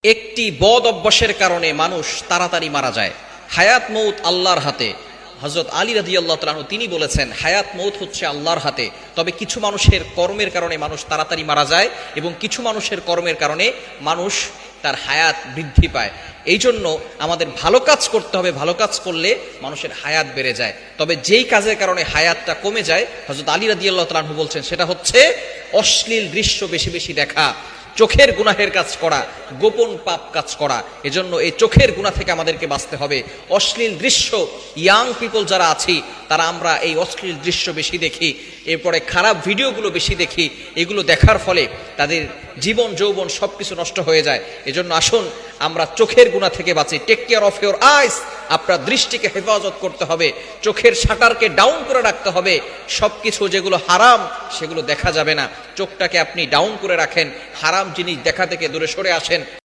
একটি বদ অভ্যাসের কারণে মানুষ তাড়াতাড়ি মারা যায়। হায়াত মৌত আল্লাহর হাতে। হযরত আলী রাদিয়াল্লাহু তাআলা আনহু তিনি বলেছেন, হায়াত মৌত হচ্ছে আল্লাহর হাতে, তবে কিছু মানুষের কর্মের কারণে মানুষ তাড়াতাড়ি মারা যায় এবং কিছু মানুষের কর্মের কারণে মানুষ তার হায়াত বৃদ্ধি পায়। এই জন্য আমাদের ভালো কাজ করতে হবে, ভালো কাজ করলে মানুষের হায়াত বেড়ে যায়। তবে যেই কাজের কারণে হায়াতটা কমে যায়, হযরত আলী রাদিয়াল্লাহু তাআলা আনহু বলছেন, সেটা হচ্ছে অশ্লীল দৃশ্য বেশি বেশি দেখা, চোখের গুনাহের কাজ করা, গোপন পাপ কাজ করা। এজন্য এই চোখের গুনাহ থেকে আমাদেরকে বাঁচতে হবে। অশ্লীল দৃশ্য, ইয়াং পিপল যারা আছি তারা আমরা এই অশ্লীল দৃশ্য বেশি দেখি, এরপরে খারাপ ভিডিওগুলো বেশি দেখি। এগুলো দেখার ফলে তাদের জীবন যৌবন সবকিছু নষ্ট হয়ে যায়। এজন্য আসুন আমরা চোখের গুনাহ থেকে বাঁচি। Take care of your eyes. আপনার দৃষ্টিকে হেফাজত করতে হবে, চোখের শাটারকে ডাউন করে রাখতে হবে। সবকিছু যেগুলো হারাম সেগুলো দেখা যাবে না। চোখটাকে আপনি ডাউন করে রাখেন, হারাম জিনিস দেখা থেকে দূরে সরে আসেন।